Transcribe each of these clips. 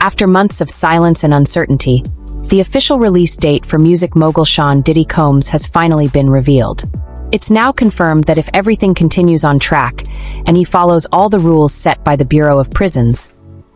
After months of silence and uncertainty, the official release date for music mogul Sean Diddy Combs has finally been revealed. It's now confirmed that if everything continues on track and he follows all the rules set by the Bureau of Prisons,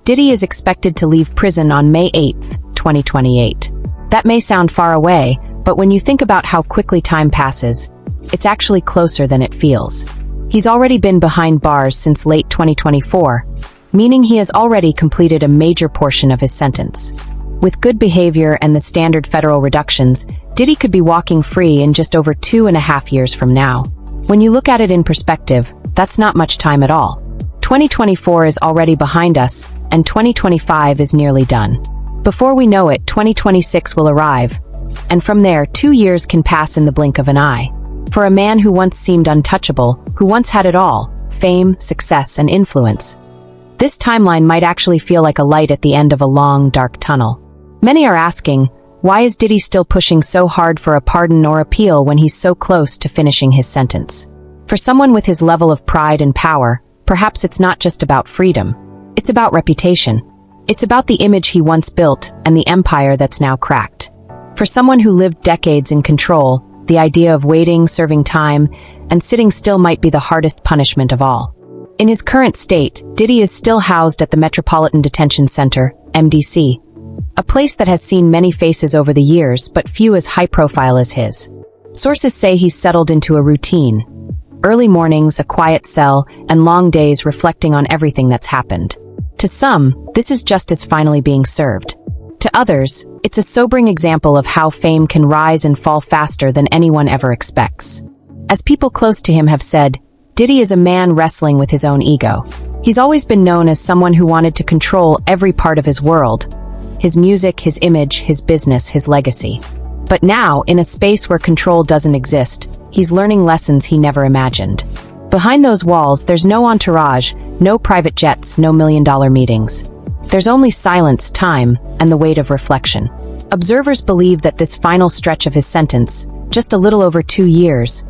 Diddy is expected to leave prison on May 8, 2028. That may sound far away, but when you think about how quickly time passes, it's actually closer than it feels. He's already been behind bars since late 2024, meaning he has already completed a major portion of his sentence. With good behavior and the standard federal reductions, Diddy could be walking free in just over 2.5 years from now. When you look at it in perspective, that's not much time at all. 2024 is already behind us, and 2025 is nearly done. Before we know it, 2026 will arrive, and from there, 2 years can pass in the blink of an eye. For a man who once seemed untouchable, who once had it all, fame, success, and influence, this timeline might actually feel like a light at the end of a long, dark tunnel. Many are asking, why is Diddy still pushing so hard for a pardon or appeal when he's so close to finishing his sentence? For someone with his level of pride and power, perhaps it's not just about freedom. It's about reputation. It's about the image he once built and the empire that's now cracked. For someone who lived decades in control, the idea of waiting, serving time, and sitting still might be the hardest punishment of all. In his current state, Diddy is still housed at the Metropolitan Detention Center, MDC, a place that has seen many faces over the years, but few as high-profile as his. Sources say he's settled into a routine. Early mornings, a quiet cell, and long days reflecting on everything that's happened. To some, this is justice finally being served. To others, it's a sobering example of how fame can rise and fall faster than anyone ever expects. As people close to him have said, Diddy is a man wrestling with his own ego. He's always been known as someone who wanted to control every part of his world. His music, his image, his business, his legacy. But now, in a space where control doesn't exist, he's learning lessons he never imagined. Behind those walls, there's no entourage, no private jets, no million-dollar meetings. There's only silence, time, and the weight of reflection. Observers believe that this final stretch of his sentence, just a little over 2 years,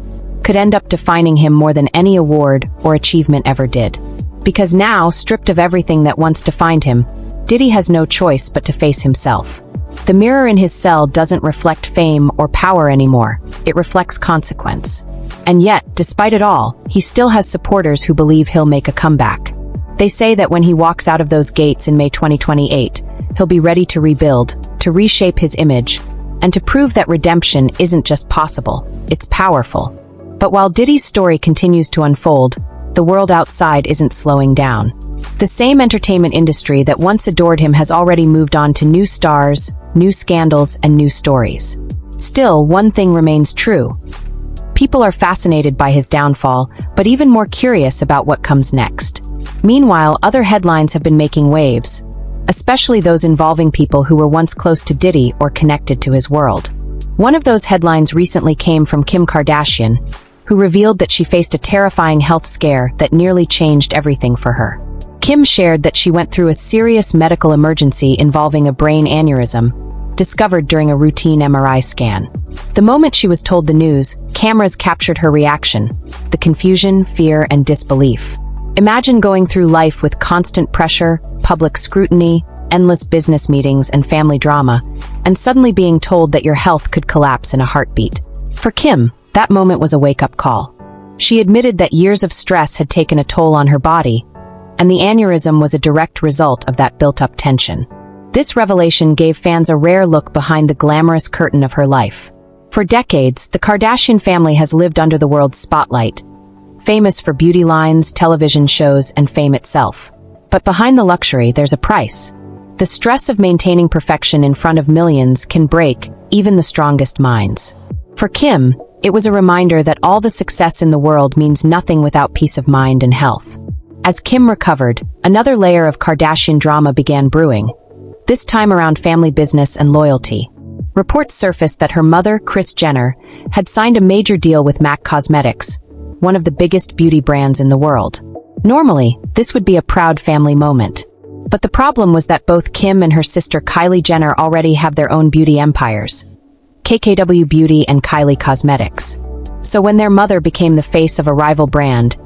could end up defining him more than any award or achievement ever did. Because now, stripped of everything that once defined him, Diddy has no choice but to face himself. The mirror in his cell doesn't reflect fame or power anymore, it reflects consequence. And yet, despite it all, he still has supporters who believe he'll make a comeback. They say that when he walks out of those gates in May 2028, he'll be ready to rebuild, to reshape his image, and to prove that redemption isn't just possible, it's powerful. But while Diddy's story continues to unfold, the world outside isn't slowing down. The same entertainment industry that once adored him has already moved on to new stars, new scandals, and new stories. Still, one thing remains true. People are fascinated by his downfall, but even more curious about what comes next. Meanwhile, other headlines have been making waves, especially those involving people who were once close to Diddy or connected to his world. One of those headlines recently came from Kim Kardashian, who revealed that she faced a terrifying health scare that nearly changed everything for her. Kim shared that she went through a serious medical emergency involving a brain aneurysm, discovered during a routine MRI scan. The moment she was told the news, cameras captured her reaction, the confusion, fear, and disbelief. Imagine going through life with constant pressure, public scrutiny, endless business meetings, and family drama, and suddenly being told that your health could collapse in a heartbeat. For Kim, that moment was a wake-up call. She admitted that years of stress had taken a toll on her body, and the aneurysm was a direct result of that built-up tension. This revelation gave fans a rare look behind the glamorous curtain of her life. For decades, the Kardashian family has lived under the world's spotlight, famous for beauty lines, television shows, and fame itself. But behind the luxury, there's a price. The stress of maintaining perfection in front of millions can break even the strongest minds. For Kim, it was a reminder that all the success in the world means nothing without peace of mind and health. As Kim recovered, another layer of Kardashian drama began brewing, this time around family business and loyalty. Reports surfaced that her mother, Kris Jenner, had signed a major deal with MAC Cosmetics, one of the biggest beauty brands in the world. Normally, this would be a proud family moment. But the problem was that both Kim and her sister Kylie Jenner already have their own beauty empires, KKW Beauty and Kylie Cosmetics. So when their mother became the face of a rival brand,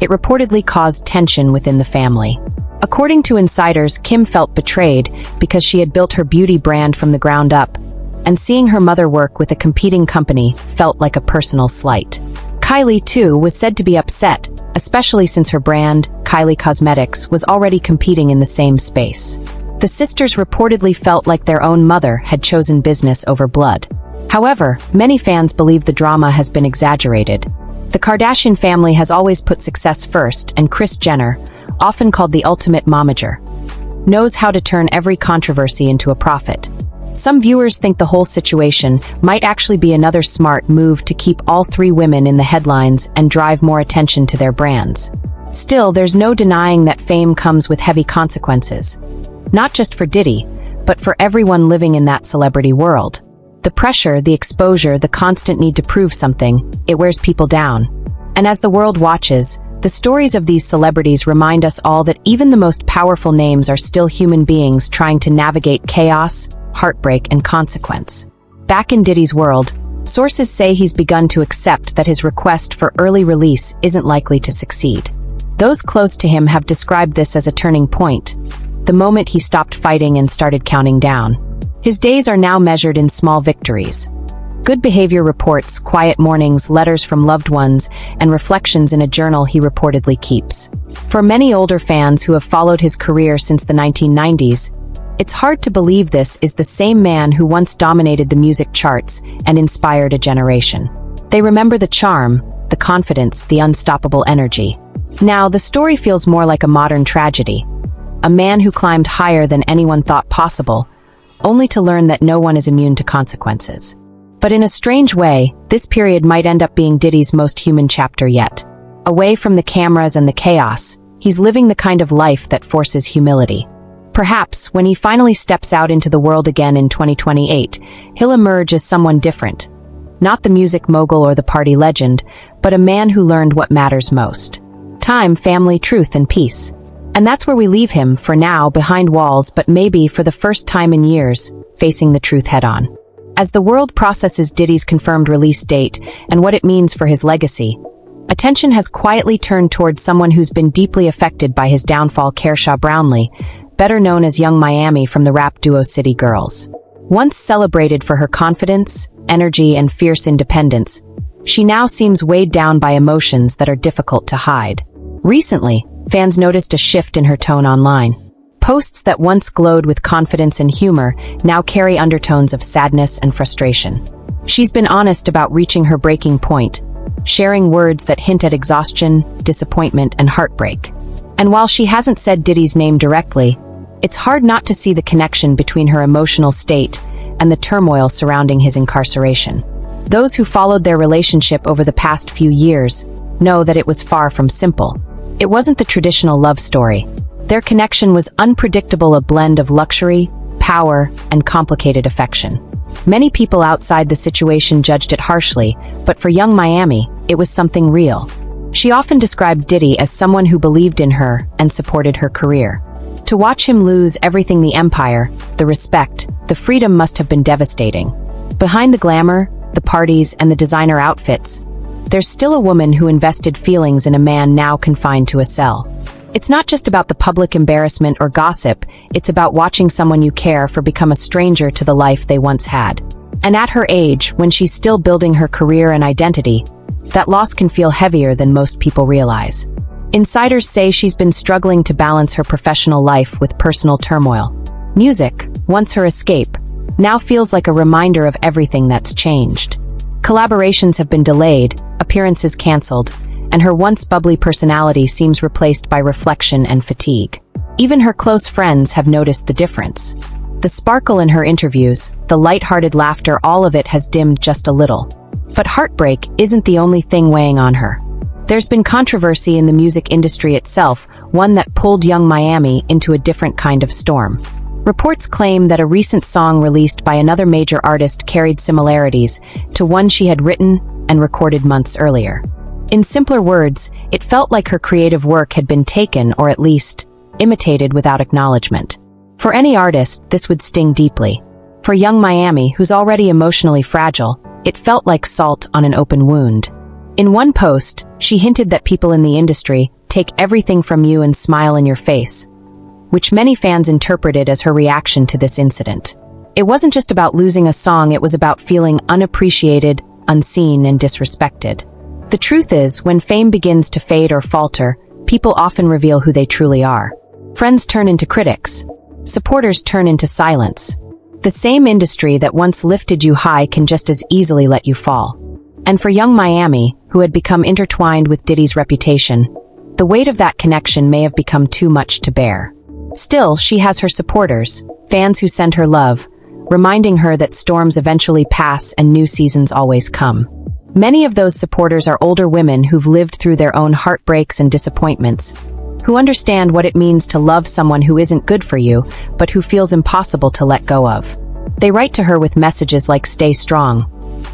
it reportedly caused tension within the family. According to insiders, Kim felt betrayed because she had built her beauty brand from the ground up, and seeing her mother work with a competing company felt like a personal slight. Kylie, too, was said to be upset, especially since her brand, Kylie Cosmetics, was already competing in the same space. The sisters reportedly felt like their own mother had chosen business over blood. However, many fans believe the drama has been exaggerated. The Kardashian family has always put success first, and Kris Jenner, often called the ultimate momager, knows how to turn every controversy into a profit. Some viewers think the whole situation might actually be another smart move to keep all three women in the headlines and drive more attention to their brands. Still, there's no denying that fame comes with heavy consequences. Not just for Diddy, but for everyone living in that celebrity world. The pressure, the exposure, the constant need to prove something, it wears people down. And as the world watches, the stories of these celebrities remind us all that even the most powerful names are still human beings trying to navigate chaos, heartbreak, and consequence. Back in Diddy's world, sources say he's begun to accept that his request for early release isn't likely to succeed. Those close to him have described this as a turning point, the moment he stopped fighting and started counting down. His days are now measured in small victories. Good behavior reports, quiet mornings, letters from loved ones, and reflections in a journal he reportedly keeps. For many older fans who have followed his career since the 1990s, it's hard to believe this is the same man who once dominated the music charts and inspired a generation. They remember the charm, the confidence, the unstoppable energy. Now, the story feels more like a modern tragedy. A man who climbed higher than anyone thought possible, only to learn that no one is immune to consequences. But in a strange way, this period might end up being Diddy's most human chapter yet. Away from the cameras and the chaos, he's living the kind of life that forces humility. Perhaps, when he finally steps out into the world again in 2028, he'll emerge as someone different. Not the music mogul or the party legend, but a man who learned what matters most. Time, family, truth, and peace. And that's where we leave him, for now, behind walls, but maybe, for the first time in years, facing the truth head-on. As the world processes Diddy's confirmed release date and what it means for his legacy, attention has quietly turned towards someone who's been deeply affected by his downfall, Kershaw Brownlee, better known as Young Miami from the rap duo City Girls. Once celebrated for her confidence, energy, and fierce independence, she now seems weighed down by emotions that are difficult to hide. Recently, fans noticed a shift in her tone online. Posts that once glowed with confidence and humor now carry undertones of sadness and frustration. She's been honest about reaching her breaking point, sharing words that hint at exhaustion, disappointment, and heartbreak. And while she hasn't said Diddy's name directly, it's hard not to see the connection between her emotional state and the turmoil surrounding his incarceration. Those who followed their relationship over the past few years know that it was far from simple. It wasn't the traditional love story. Their connection was unpredictable, a blend of luxury, power, and complicated affection. Many people outside the situation judged it harshly, but for Young Miami, it was something real. She often described Diddy as someone who believed in her and supported her career. To watch him lose everything, the empire, the respect, the freedom, must have been devastating. Behind the glamour, the parties, and the designer outfits, there's still a woman who invested feelings in a man now confined to a cell. It's not just about the public embarrassment or gossip, it's about watching someone you care for become a stranger to the life they once had. And at her age, when she's still building her career and identity, that loss can feel heavier than most people realize. Insiders say she's been struggling to balance her professional life with personal turmoil. Music, once her escape, now feels like a reminder of everything that's changed. Collaborations have been delayed, appearances canceled, and her once bubbly personality seems replaced by reflection and fatigue. Even her close friends have noticed the difference. The sparkle in her interviews, the light-hearted laughter, all of it has dimmed just a little. But heartbreak isn't the only thing weighing on her. There's been controversy in the music industry itself, one that pulled Young Miami into a different kind of storm. Reports claim that a recent song released by another major artist carried similarities to one she had written and recorded months earlier. In simpler words, it felt like her creative work had been taken, or at least imitated, without acknowledgement. For any artist, this would sting deeply. For Young Miami, who's already emotionally fragile, it felt like salt on an open wound. In one post, she hinted that people in the industry take everything from you and smile in your face, which many fans interpreted as her reaction to this incident. It wasn't just about losing a song, it was about feeling unappreciated, unseen, and disrespected. The truth is, when fame begins to fade or falter, people often reveal who they truly are. Friends turn into critics. Supporters turn into silence. The same industry that once lifted you high can just as easily let you fall. And for young Miami, who had become intertwined with Diddy's reputation, the weight of that connection may have become too much to bear. Still, she has her supporters, fans who send her love, reminding her that storms eventually pass and new seasons always come. Many of those supporters are older women who've lived through their own heartbreaks and disappointments, who understand what it means to love someone who isn't good for you, but who feels impossible to let go of. They write to her with messages like "Stay strong.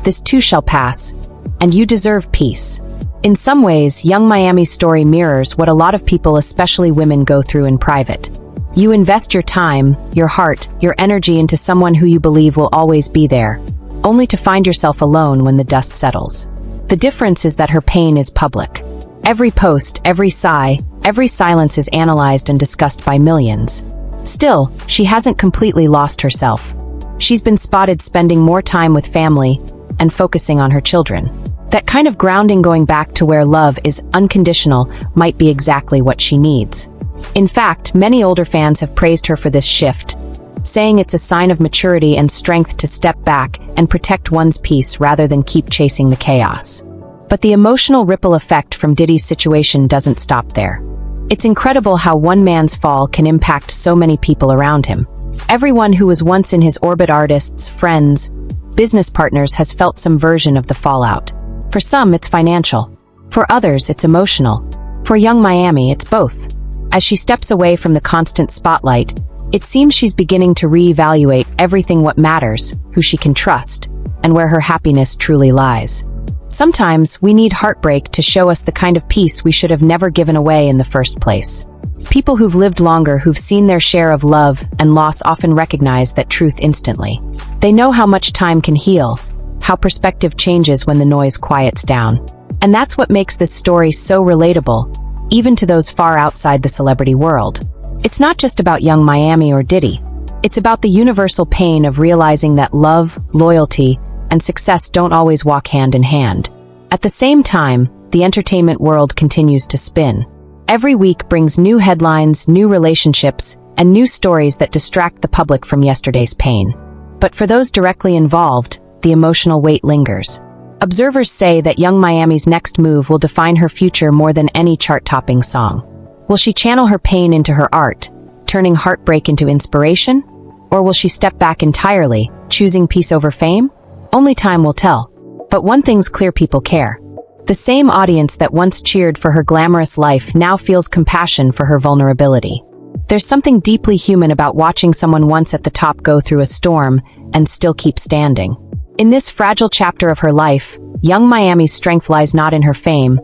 This too shall pass, and you deserve peace." In some ways, young Miami's story mirrors what a lot of people, especially women, go through in private. You invest your time, your heart, your energy into someone who you believe will always be there, only to find yourself alone when the dust settles. The difference is that her pain is public. Every post, every sigh, every silence is analyzed and discussed by millions. Still, she hasn't completely lost herself. She's been spotted spending more time with family and focusing on her children. That kind of grounding, going back to where love is unconditional, might be exactly what she needs. In fact, many older fans have praised her for this shift, saying it's a sign of maturity and strength to step back and protect one's peace rather than keep chasing the chaos. But the emotional ripple effect from Diddy's situation doesn't stop there. It's incredible how one man's fall can impact so many people around him. Everyone who was once in his orbit, artists, friends, business partners, has felt some version of the fallout. For some, it's financial. For others, it's emotional. For young Miami, it's both. As she steps away from the constant spotlight, it seems she's beginning to reevaluate everything: what matters, who she can trust, and where her happiness truly lies. Sometimes we need heartbreak to show us the kind of peace we should have never given away in the first place. People who've lived longer, who've seen their share of love and loss, often recognize that truth instantly. They know how much time can heal, how perspective changes when the noise quiets down. And that's what makes this story so relatable, even to those far outside the celebrity world. It's not just about young Miami or Diddy. It's about the universal pain of realizing that love, loyalty, and success don't always walk hand in hand. At the same time, the entertainment world continues to spin. Every week brings new headlines, new relationships, and new stories that distract the public from yesterday's pain. But for those directly involved, the emotional weight lingers. Observers say that young Miami's next move will define her future more than any chart-topping song. Will she channel her pain into her art, turning heartbreak into inspiration? Or will she step back entirely, choosing peace over fame? Only time will tell. But one thing's clear: people care. The same audience that once cheered for her glamorous life now feels compassion for her vulnerability. There's something deeply human about watching someone once at the top go through a storm and still keep standing. In this fragile chapter of her life, young Miami's strength lies not in her fame,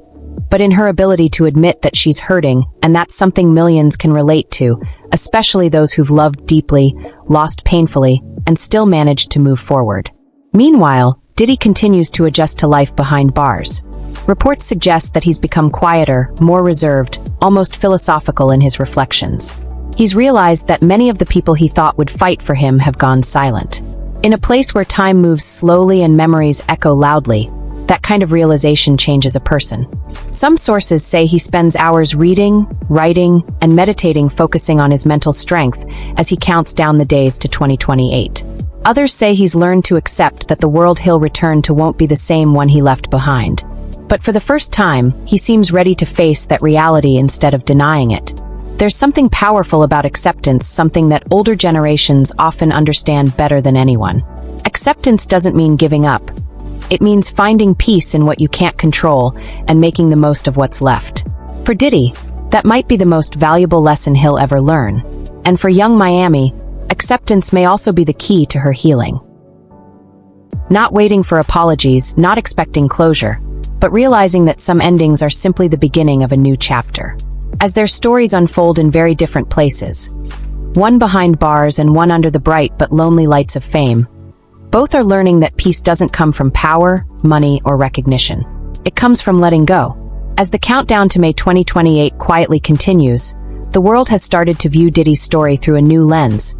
but in her ability to admit that she's hurting, and that's something millions can relate to, especially those who've loved deeply, lost painfully, and still managed to move forward. Meanwhile, Diddy continues to adjust to life behind bars. Reports suggest that he's become quieter, more reserved, almost philosophical in his reflections. He's realized that many of the people he thought would fight for him have gone silent. In a place where time moves slowly and memories echo loudly, that kind of realization changes a person. Some sources say he spends hours reading, writing, and meditating, focusing on his mental strength as he counts down the days to 2028. Others say he's learned to accept that the world he'll return to won't be the same one he left behind. But for the first time, he seems ready to face that reality instead of denying it. There's something powerful about acceptance, something that older generations often understand better than anyone. Acceptance doesn't mean giving up. It means finding peace in what you can't control and making the most of what's left. For Diddy, that might be the most valuable lesson he'll ever learn. And for young Miami, acceptance may also be the key to her healing. Not waiting for apologies, not expecting closure, but realizing that some endings are simply the beginning of a new chapter. As their stories unfold in very different places, one behind bars and one under the bright but lonely lights of fame, both are learning that peace doesn't come from power, money, or recognition. It comes from letting go. As the countdown to May 2028 quietly continues, the world has started to view Diddy's story through a new lens,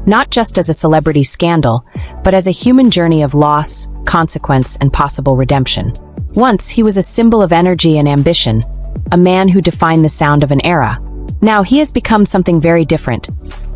not just as a celebrity scandal, but as a human journey of loss, consequence, and possible redemption. Once, he was a symbol of energy and ambition, a man who defined the sound of an era. Now he has become something very different,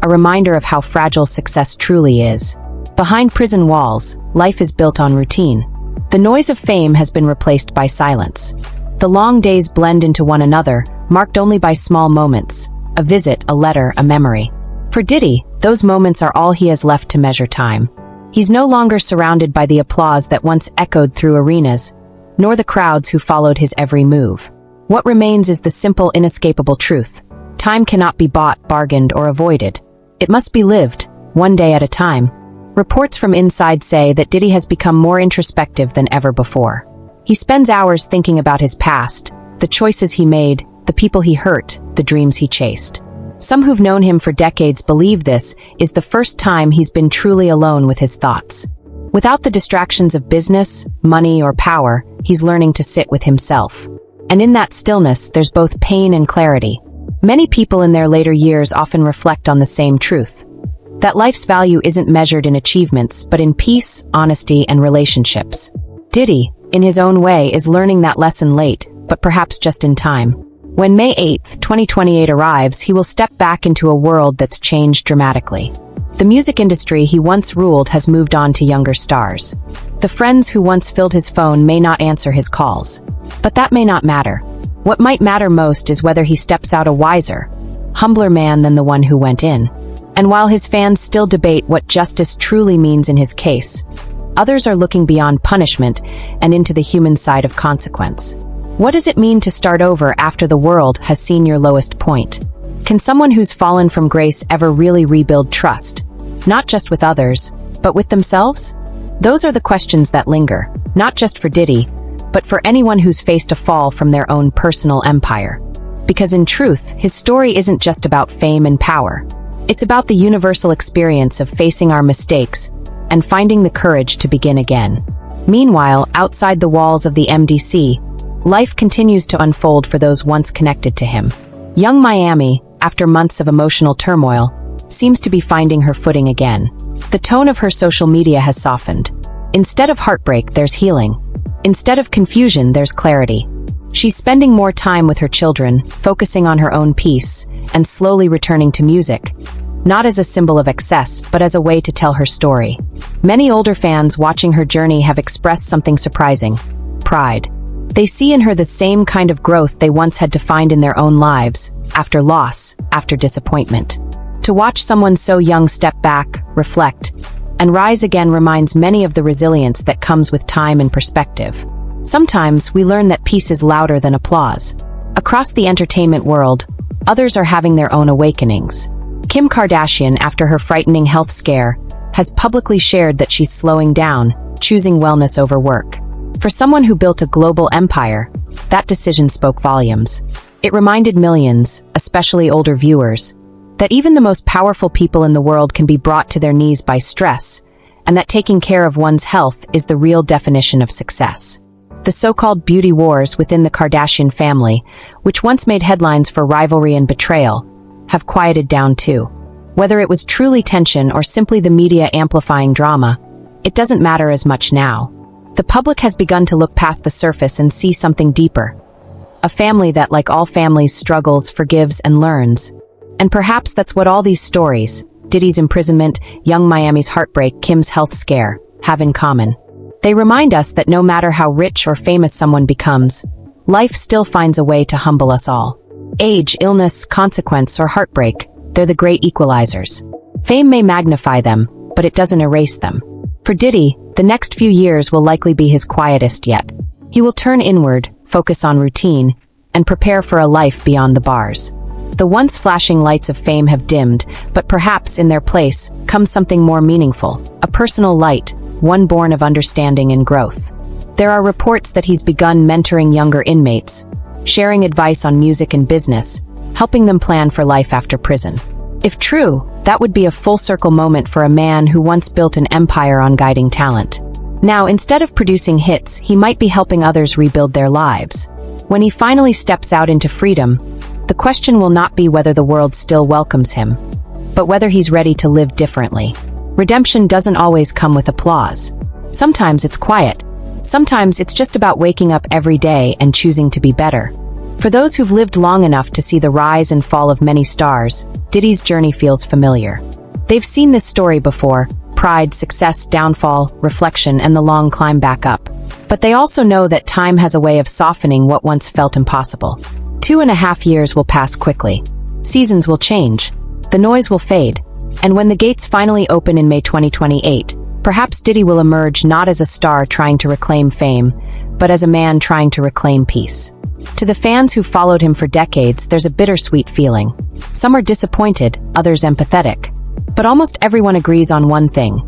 a reminder of how fragile success truly is. Behind prison walls, life is built on routine. The noise of fame has been replaced by silence. The long days blend into one another, marked only by small moments, a visit, a letter, a memory. For Diddy, those moments are all he has left to measure time. He's no longer surrounded by the applause that once echoed through arenas, nor the crowds who followed his every move. What remains is the simple, inescapable truth. Time cannot be bought, bargained, or avoided. It must be lived, one day at a time. Reports from inside say that Diddy has become more introspective than ever before. He spends hours thinking about his past, the choices he made, the people he hurt, the dreams he chased. Some who've known him for decades believe this is the first time he's been truly alone with his thoughts. Without the distractions of business, money, or power, he's learning to sit with himself. And in that stillness, there's both pain and clarity. Many people in their later years often reflect on the same truth: that life's value isn't measured in achievements, but in peace, honesty, and relationships. Diddy, in his own way, is learning that lesson late, but perhaps just in time. When May 8, 2028 arrives, he will step back into a world that's changed dramatically. The music industry he once ruled has moved on to younger stars. The friends who once filled his phone may not answer his calls. But that may not matter. What might matter most is whether he steps out a wiser, humbler man than the one who went in. And while his fans still debate what justice truly means in his case, others are looking beyond punishment and into the human side of consequence. What does it mean to start over after the world has seen your lowest point? Can someone who's fallen from grace ever really rebuild trust? Not just with others, but with themselves? Those are the questions that linger, not just for Diddy, but for anyone who's faced a fall from their own personal empire. Because in truth, his story isn't just about fame and power. It's about the universal experience of facing our mistakes and finding the courage to begin again. Meanwhile, outside the walls of the MDC, life continues to unfold for those once connected to him. Young Miami, after months of emotional turmoil, seems to be finding her footing again. The tone of her social media has softened. Instead of heartbreak, there's healing. Instead of confusion, there's clarity. She's spending more time with her children, focusing on her own peace, and slowly returning to music, not as a symbol of excess, but as a way to tell her story. Many older fans watching her journey have expressed something surprising: pride. They see in her the same kind of growth they once had to find in their own lives, after loss, after disappointment. To watch someone so young step back, reflect, and rise again reminds many of the resilience that comes with time and perspective. Sometimes we learn that peace is louder than applause. Across the entertainment world, others are having their own awakenings. Kim Kardashian, after her frightening health scare, has publicly shared that she's slowing down, choosing wellness over work. For someone who built a global empire, that decision spoke volumes. It reminded millions, especially older viewers, that even the most powerful people in the world can be brought to their knees by stress, and that taking care of one's health is the real definition of success. The so-called beauty wars within the Kardashian family, which once made headlines for rivalry and betrayal, have quieted down too. Whether it was truly tension or simply the media amplifying drama, it doesn't matter as much now. The public has begun to look past the surface and see something deeper. A family that, like all families, struggles, forgives, and learns. And perhaps that's what all these stories, Diddy's imprisonment, Young Miami's heartbreak, Kim's health scare, have in common. They remind us that no matter how rich or famous someone becomes, life still finds a way to humble us all. Age, illness, consequence, or heartbreak, they're the great equalizers. Fame may magnify them, but it doesn't erase them. For Diddy, the next few years will likely be his quietest yet. He will turn inward, focus on routine, and prepare for a life beyond the bars. The once flashing lights of fame have dimmed, but perhaps in their place comes something more meaningful, a personal light, one born of understanding and growth. There are reports that he's begun mentoring younger inmates, sharing advice on music and business, helping them plan for life after prison. If true, that would be a full-circle moment for a man who once built an empire on guiding talent. Now, instead of producing hits, he might be helping others rebuild their lives. When he finally steps out into freedom, The question will not be whether the world still welcomes him, but whether he's ready to live differently. Redemption doesn't always come with applause. Sometimes it's quiet. Sometimes it's just about waking up every day and choosing to be better. For those who've lived long enough to see the rise and fall of many stars, Diddy's journey feels familiar. They've seen this story before: pride, success, downfall, reflection, and the long climb back up. But they also know that time has a way of softening what once felt impossible. 2.5 years will pass quickly. Seasons will change. The noise will fade. And when the gates finally open in May 2028, perhaps Diddy will emerge not as a star trying to reclaim fame, but as a man trying to reclaim peace. To the fans who followed him for decades, there's a bittersweet feeling. Some are disappointed, others empathetic. But almost everyone agrees on one thing: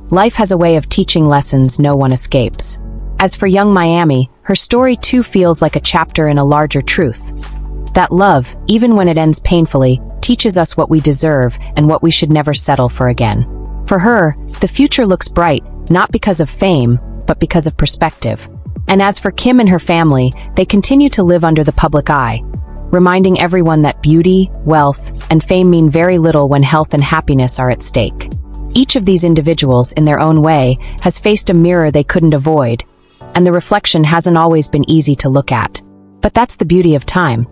life has a way of teaching lessons no one escapes. As for young Miami, her story too feels like a chapter in a larger truth. That love, even when it ends painfully, teaches us what we deserve and what we should never settle for again. For her, the future looks bright, not because of fame, but because of perspective. And as for Kim and her family, they continue to live under the public eye, reminding everyone that beauty, wealth, and fame mean very little when health and happiness are at stake. Each of these individuals, in their own way, has faced a mirror they couldn't avoid, and the reflection hasn't always been easy to look at. But that's the beauty of time.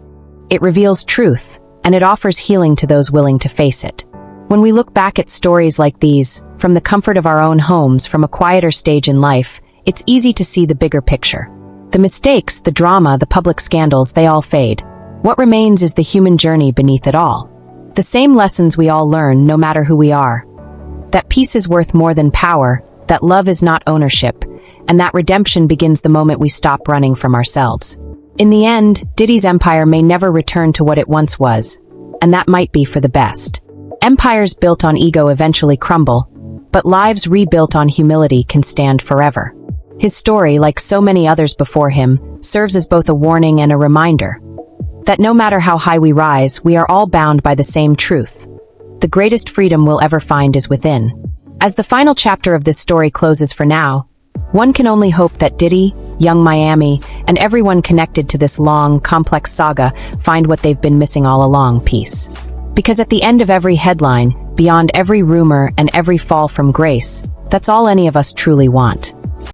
It reveals truth, and it offers healing to those willing to face it. When we look back at stories like these, from the comfort of our own homes, from a quieter stage in life, it's easy to see the bigger picture. The mistakes, the drama, the public scandals, they all fade. What remains is the human journey beneath it all. The same lessons we all learn, no matter who we are. That peace is worth more than power, that love is not ownership, and that redemption begins the moment we stop running from ourselves. In the end, Diddy's empire may never return to what it once was, and that might be for the best. Empires built on ego eventually crumble, but lives rebuilt on humility can stand forever. His story, like so many others before him, serves as both a warning and a reminder that no matter how high we rise, we are all bound by the same truth. The greatest freedom we'll ever find is within. As the final chapter of this story closes for now, one can only hope that Diddy, young Miami, and everyone connected to this long, complex saga find what they've been missing all along: peace. Because at the end of every headline, beyond every rumor and every fall from grace, that's all any of us truly want.